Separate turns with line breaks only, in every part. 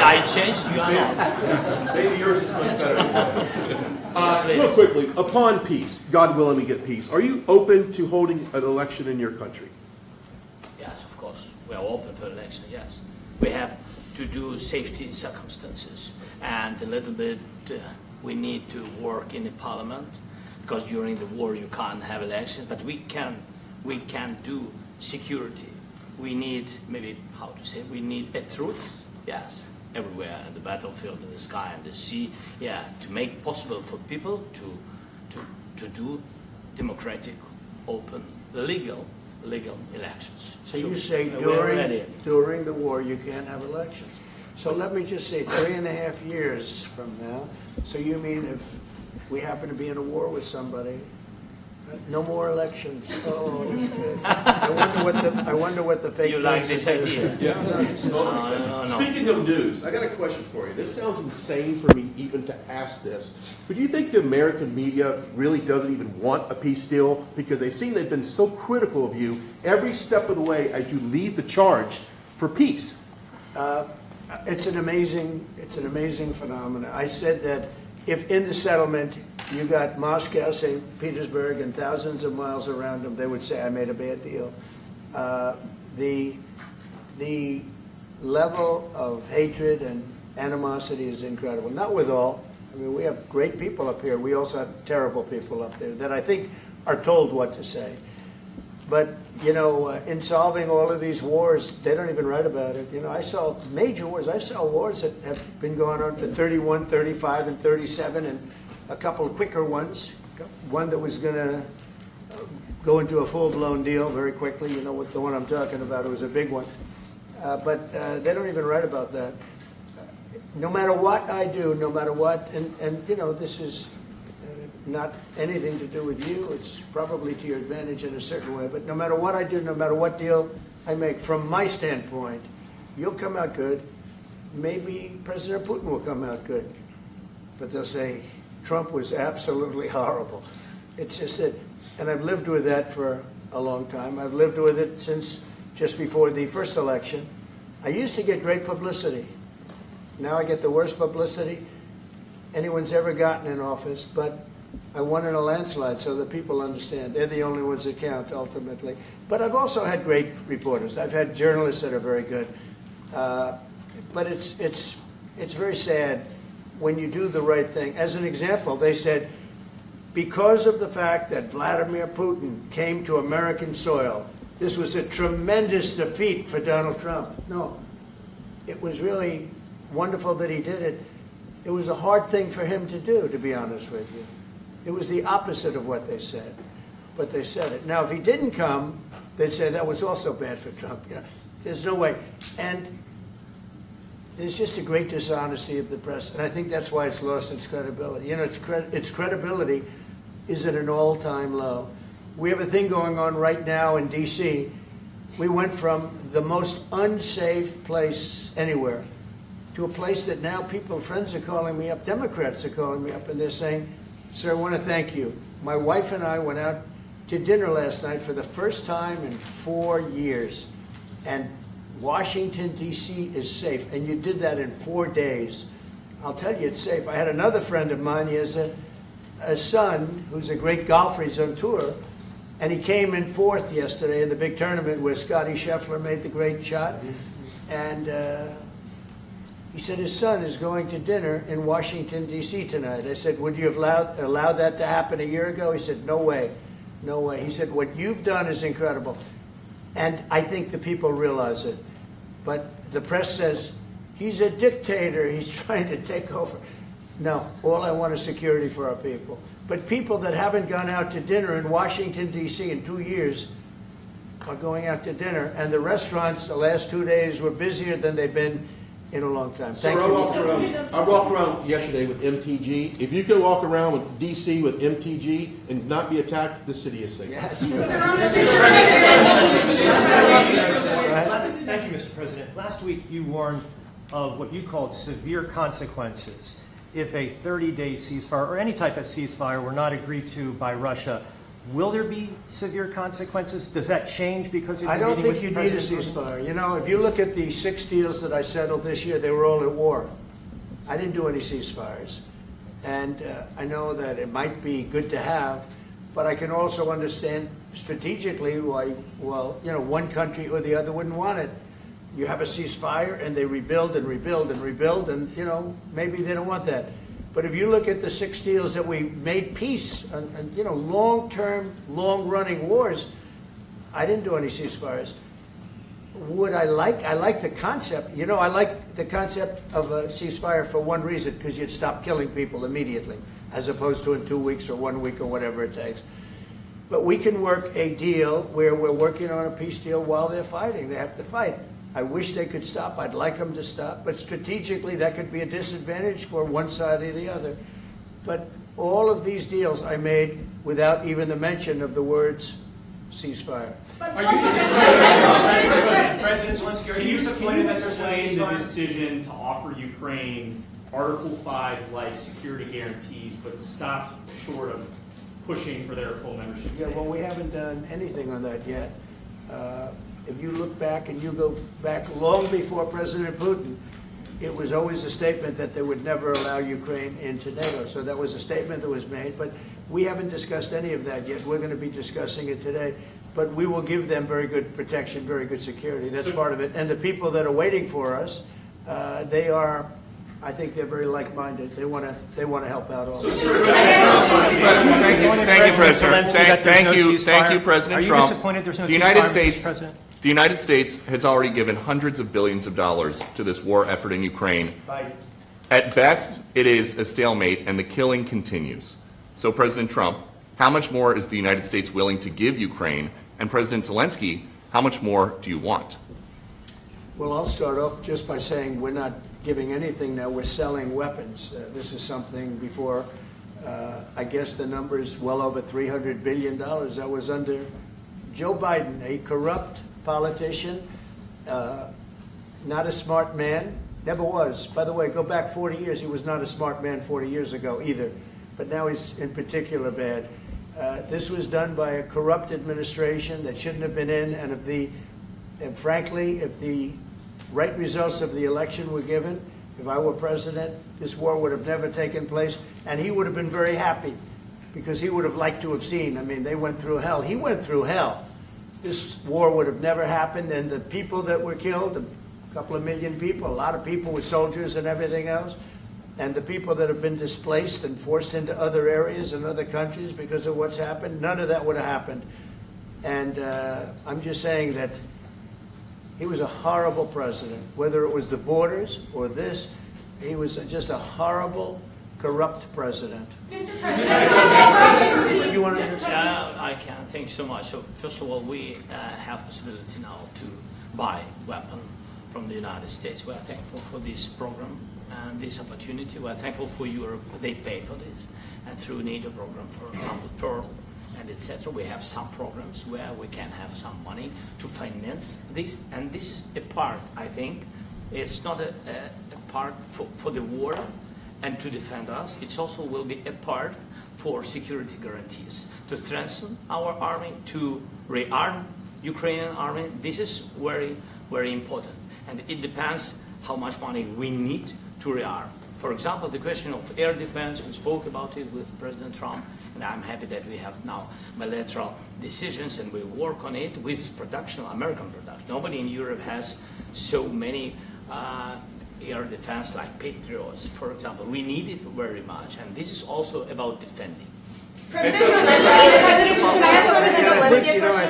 I changed, you are not.
Maybe yours is much better. Real quickly, upon peace, God willing we get peace, are you open to holding an election in your country?
Yes, of course. We are open for election, yes. We have to do safety circumstances. And a little bit, we need to work in the parliament, because during the war you can't have elections, but we can do security. We need, maybe, how to say, we need a truth, yes, everywhere, in the battlefield, in the sky, and the sea, yeah, to make possible for people to do democratic, open, legal elections.
So you say during the war you can't have elections. So let me just say 3.5 years from now, so you mean if we happen to be in a war with somebody, no more elections. Oh, that's good. I wonder what the fake
You like this idea?
Yeah.
No.
Speaking of news, I got a question for you. This sounds insane for me even to ask this, but do you think the American media really doesn't even want a peace deal because they've seen they've been so critical of you every step of the way as you lead the charge for peace?
It's an amazing phenomenon. I said that if in the settlement you got Moscow, St. Petersburg, and thousands of miles around them, they would say, I made a bad deal. The level of hatred and animosity is incredible. Not with all. I mean, we have great people up here. We also have terrible people up there that I think are told what to say. But, you know, in solving all of these wars, they don't even write about it. You know, I saw major wars. I saw wars that have been going on for 31, 35, and 37, and a couple of quicker ones. One that was going to go into a full-blown deal very quickly. You know what the one I'm talking about. It was a big one. But they don't even write about that. No matter what I do, no matter what, and you know, this is not anything to do with you. It's probably to your advantage in a certain way. But no matter what I do, no matter what deal I make, from my standpoint, you'll come out good. Maybe President Putin will come out good. But they'll say, Trump was absolutely horrible. It's just that, and I've lived with that for a long time. I've lived with it since just before the first election. I used to get great publicity. Now I get the worst publicity anyone's ever gotten in office, but I won in a landslide, so that people understand. They're the only ones that count, ultimately. But I've also had great reporters. I've had journalists that are very good. But it's very sad when you do the right thing. As an example, they said, because of the fact that Vladimir Putin came to American soil, this was a tremendous defeat for Donald Trump. No, it was really wonderful that he did it. It was a hard thing for him to do, to be honest with you. It was the opposite of what they said, but they said it. Now, if he didn't come, they'd say that was also bad for Trump. You know, there's no way. And there's just a great dishonesty of the press, and I think that's why it's lost its credibility. You know, its credibility is at an all-time low. We have a thing going on right now in D.C. We went from the most unsafe place anywhere to a place that now friends are calling me up, Democrats are calling me up, and they're saying, sir, I want to thank you. My wife and I went out to dinner last night for the first time in 4 years, and Washington, D.C. is safe, and you did that in 4 days. I'll tell you, it's safe. I had another friend of mine. He has a son who's a great golfer. He's on tour, and he came in fourth yesterday in the big tournament where Scotty Scheffler made the great shot, and he said his son is going to dinner in Washington, D.C. tonight. I said, would you have allowed that to happen a year ago? He said, no way, no way. He said, what you've done is incredible. And I think the people realize it. But the press says, he's a dictator, he's trying to take over. No, all I want is security for our people. But people that haven't gone out to dinner in Washington, D.C. in 2 years are going out to dinner. And the restaurants the last 2 days were busier than they've been in a long time. Thank you.
I walked around yesterday with MTG. If you could walk around with D.C. with MTG and not be attacked, the city is safe.
Yes.
Thank you, Mr. President. Last week you warned of what you called severe consequences if a 30-day ceasefire or any type of ceasefire were not agreed to by Russia. Will there be severe consequences? Does that change because of
I
the
don't
meeting
think you
with
need a
President Putin?
ceasefire. You know, if you look at the 6 deals that I settled this year, they were all at war. I didn't do any ceasefires. And I know that it might be good to have, but I can also understand strategically why, well, you know, one country or the other wouldn't want it. You have a ceasefire and they rebuild and rebuild and rebuild, and, you know, maybe they don't want that. But if you look at the 6 deals that we made peace and you know, long-term, long-running wars, I didn't do any ceasefires. Would I like the concept. You know, I like the concept of a ceasefire for one reason, because you'd stop killing people immediately, as opposed to in 2 weeks or 1 week or whatever it takes. But we can work a deal where we're working on a peace deal while they're fighting. They have to fight. I wish they could stop. I'd like them to stop. But strategically, that could be a disadvantage for one side or the other. But all of these deals I made without even the mention of the words ceasefire.
President Zelenskyy,
Can you explain the decision to offer Ukraine Article 5 like security guarantees, but stop short of pushing for their full membership?
Yeah, well, we haven't done anything on that yet. If you look back and you go back long before President Putin, it was always a statement that they would never allow Ukraine into NATO. So that was a statement that was made, but we haven't discussed any of that yet. We're going to be discussing it today. But we will give them very good protection, very good security. That's part of it. And the people that are waiting for us, they are, I think they're very like-minded. They want to help out also.
Thank you, President. Thank you, President Trump.
Are you disappointed there's no ceasefire, Mr. President?
The United States has already given hundreds of billions of dollars to this war effort in Ukraine.
Biden.
At best, it is a stalemate, and the killing continues. So, President Trump, how much more is the United States willing to give Ukraine? And President Zelenskyy, how much more do you want?
Well, I'll start off just by saying we're not giving anything now. We're selling weapons. This is something before, I guess the number is well over $300 billion. That was under Joe Biden, a corrupt politician, not a smart man, never was. By the way, go back 40 years. He was not a smart man 40 years ago either. But now he's in particular bad. This was done by a corrupt administration that shouldn't have been in, and frankly, if the right results of the election were given, if I were president, this war would have never taken place, and he would have been very happy, because he would have liked to have seen. I mean, they went through hell. He went through hell. This war would have never happened, and the people that were killed, a couple of million people, a lot of people with soldiers and everything else, and the people that have been displaced and forced into other areas and other countries because of what's happened, none of that would have happened. And I'm just saying that he was a horrible president. Whether it was the borders or this, he was just a horrible, corrupt president.
Mr. President,
You want to
I can. Thank you so much. So first of all, we have possibility now to buy weapon from the United States. We are thankful for this program and this opportunity. We are thankful for Europe. They pay for this. And through NATO program, for example, Pearl and etc., we have some programs where we can have some money to finance this. And this is a part, I think, it's not a part for the war and to defend us. It also will be a part for security guarantees, to strengthen our army, to rearm Ukrainian army. This is very, very important. And it depends how much money we need to rearm. For example, the question of air defense, we spoke about it with President Trump, and I'm happy that we have now bilateral decisions and we work on it with production, American production. Nobody in Europe has so many air defense like Patriots, for example. We need it very much, and this is also about defending.
I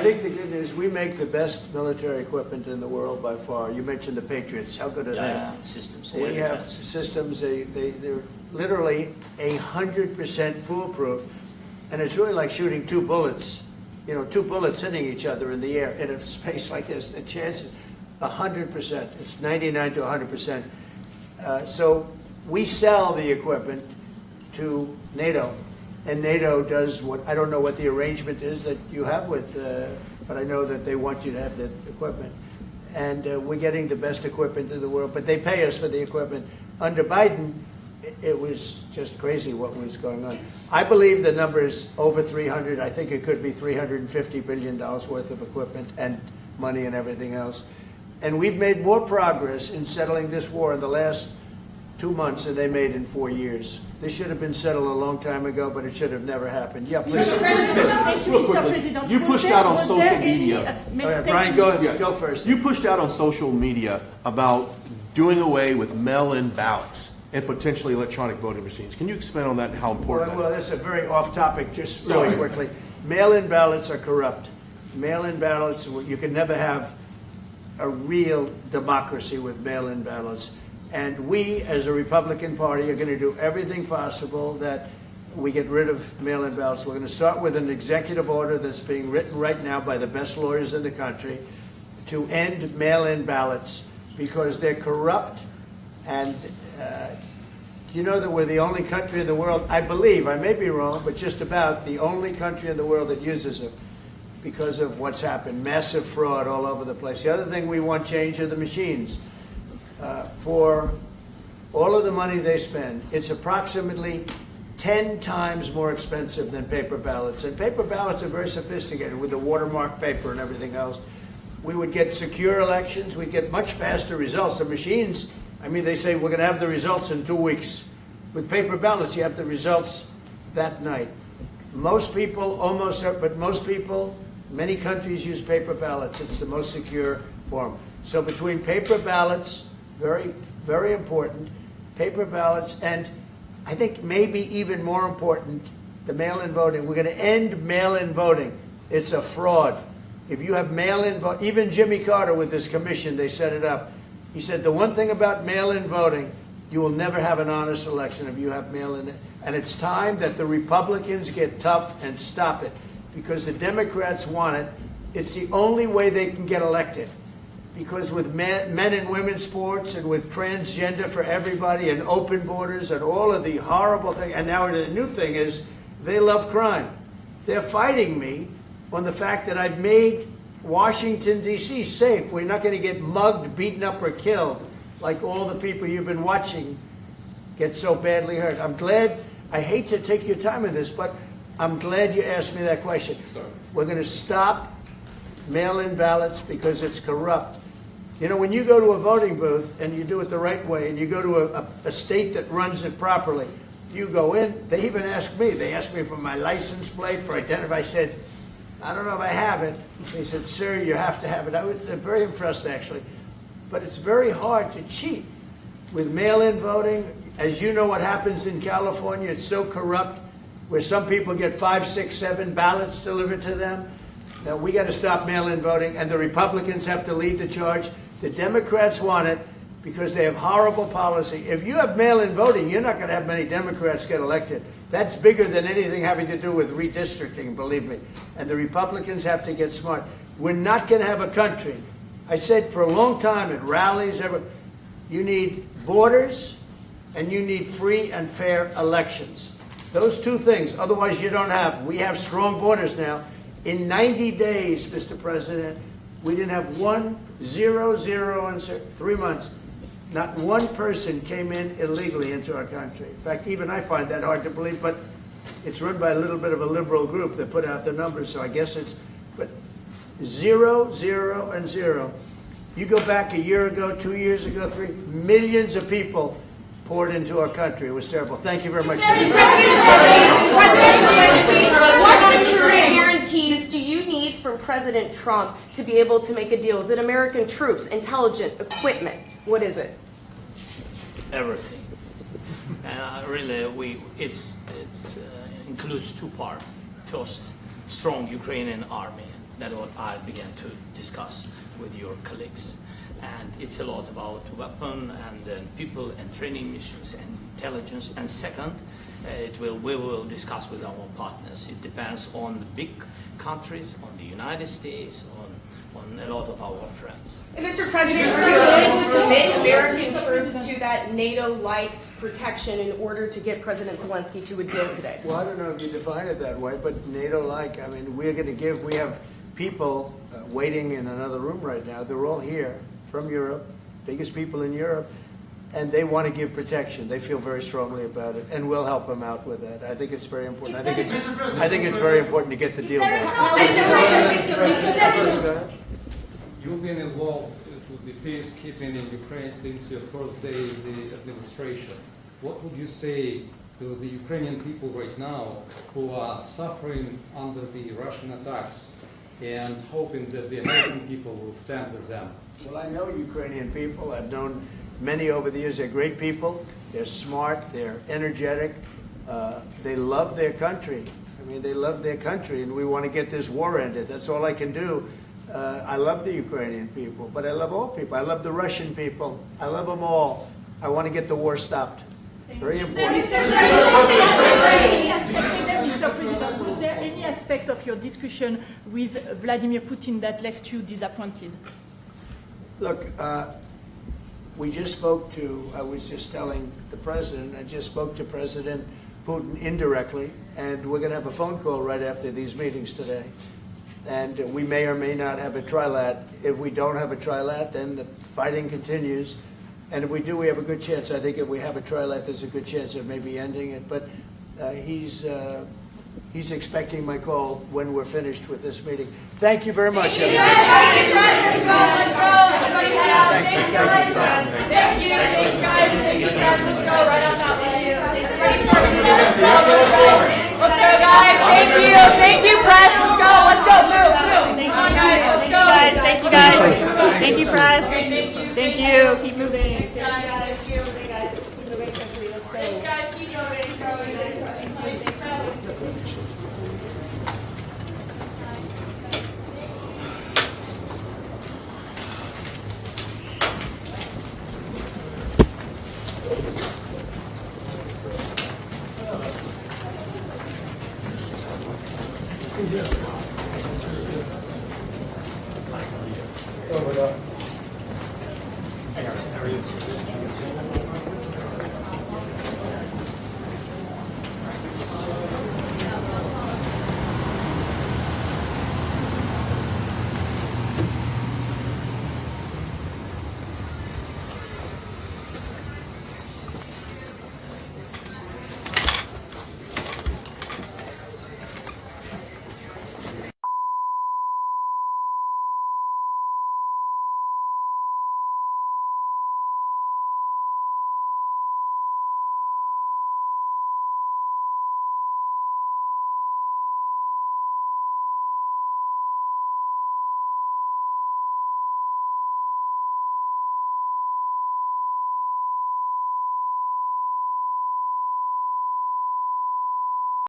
think the good news, we make the best military equipment in the world by far. You mentioned the Patriots. How good are they?
Systems.
We have systems, they're literally 100% foolproof. And it's really like shooting two bullets, you know, two bullets hitting each other in the air in a space like this. The chance is 100%. It's 99 to 100%. So we sell the equipment to NATO. And NATO does what, I don't know what the arrangement is that you have with, but I know that they want you to have the equipment. And we're getting the best equipment in the world, but they pay us for the equipment. Under Biden, it was just crazy what was going on. I believe the number is over 300. I think it could be $350 billion worth of equipment and money and everything else. And we've made more progress in settling this war in the last 2 months than they made in 4 years. This should have been settled a long time ago, but it should have never happened. Yeah, please.
Real quickly, you pushed out on social media.
All right, Brian, go first.
You pushed out on social media about doing away with mail-in ballots and potentially electronic voting machines. Can you expand on that and how important
Well,
that is?
that's a very off-topic, just really
Sorry.
quickly. Mail-in ballots are corrupt. Mail-in ballots, you can never have a real democracy with mail-in ballots. And we, as a Republican Party, are going to do everything possible that we get rid of mail-in ballots. We're going to start with an executive order that's being written right now by the best lawyers in the country to end mail-in ballots because they're corrupt. And you know that we're the only country in the world, I believe, I may be wrong, but just about the only country in the world that uses them because of what's happened. Massive fraud all over the place. The other thing we want change are the machines. For all of the money they spend, it's approximately 10 times more expensive than paper ballots. And paper ballots are very sophisticated with the watermark paper and everything else. We would get secure elections. We'd get much faster results. The machines, I mean, they say we're going to have the results in 2 weeks. With paper ballots, you have the results that night. Most people, but most people, many countries use paper ballots. It's the most secure form. So between paper ballots, very, very important, paper ballots, and I think maybe even more important, the mail-in voting. We're going to end mail-in voting. It's a fraud. If you have mail-in vote, even Jimmy Carter with this commission, they set it up. He said the one thing about mail-in voting, you will never have an honest election if you have mail-in. And it's time that the Republicans get tough and stop it because the Democrats want it. It's the only way they can get elected. Because with men and women's sports and with transgender for everybody and open borders and all of the horrible things, and now the new thing is they love crime. They're fighting me on the fact that I've made Washington, D.C. safe. We're not going to get mugged, beaten up, or killed like all the people you've been watching get so badly hurt. I'm glad, I hate to take your time with this, but I'm glad you asked me that question.
Sorry.
We're going to stop mail-in ballots because it's corrupt. You know, when you go to a voting booth and you do it the right way and you go to a state that runs it properly, you go in, they even ask me, they asked me for my license plate, for identity. I said, I don't know if I have it. They said, sir, you have to have it. I was very impressed, actually. But it's very hard to cheat with mail-in voting. As you know what happens in California, it's so corrupt, where some people get 5, 6, 7 ballots delivered to them. Now, we got to stop mail-in voting, and the Republicans have to lead the charge. The Democrats want it because they have horrible policy. If you have mail-in voting, you're not going to have many Democrats get elected. That's bigger than anything having to do with redistricting, believe me. And the Republicans have to get smart. We're not going to have a country. I said for a long time at rallies, you need borders and you need free and fair elections. Those two things, otherwise you don't have. We have strong borders now. In 90 days, Mr. President, we didn't have 0 in 3 months. Not one person came in illegally into our country. In fact, even I find that hard to believe, but it's run by a little bit of a liberal group that put out the numbers, so I guess it's, but 0, 0, and 0. You go back a year ago, 2 years ago, 3 millions of people poured into our country. It was terrible. Thank you very much.
President Zelensky, what security guarantees do you need from President Trump to be able to make a deal? Is it American troops, intelligence, equipment? What is it?
Everything. And really, it includes 2 parts. First, strong Ukrainian army. That's what I began to discuss with your colleagues. And it's a lot about weapon and then people and training missions and intelligence. And second, we will discuss with our partners. It depends on the big countries, on the United States, on a lot of our friends.
And Mr. President, are you willing to commit American troops to that NATO-like protection in order to get President Zelensky to a deal today?
Well, I don't know if you define it that way, but NATO-like, I mean, we're going to give, we have people waiting in another room right now. They're all here from Europe, biggest people in Europe. and they want to give protection. They feel very strongly about it, and we'll help them out with that. I think it's very important. I think it's very important to get the deal done.
You've been involved with the peacekeeping in Ukraine since your first day in the administration. What would you say to the Ukrainian people right now who are suffering under the Russian attacks and hoping that the American people will stand with them?
Well, I know Ukrainian people. I've known many over the years. They're great people. They're smart. They're energetic. They love their country. I mean, they love their country, and we want to get this war ended. That's all I can do. I love the Ukrainian people, but I love all people. I love the Russian people. I love them all. I want to get the war stopped. Very important.
Mr. President, was there any aspect of your discussion with Vladimir Putin that left you disappointed?
Look, we just spoke to, I was just telling the President, I just spoke to President Putin indirectly, and we're going to have a phone call right after these meetings today. And we may or may not have a trilat. If we don't have a trilat, then the fighting continues. And if we do, we have a good chance. I think if we have a trilat, there's a good chance of maybe ending it. But he's expecting my call when we're finished with this meeting. Thank you very much, everybody.
Thank you. Thanks, guys. Let's go right on that way. Let's go, guys. Thank you. Thank you, press. Let's go. Let's go. Move. Come on, guys. Let's go.
Thank you, guys. Thank you, press. Thank you. Keep moving.
Thanks, guys. Thank you. Hey, guys. Keep moving quickly. Let's go. Thanks, guys. Keep going. Keep going.
Yeah.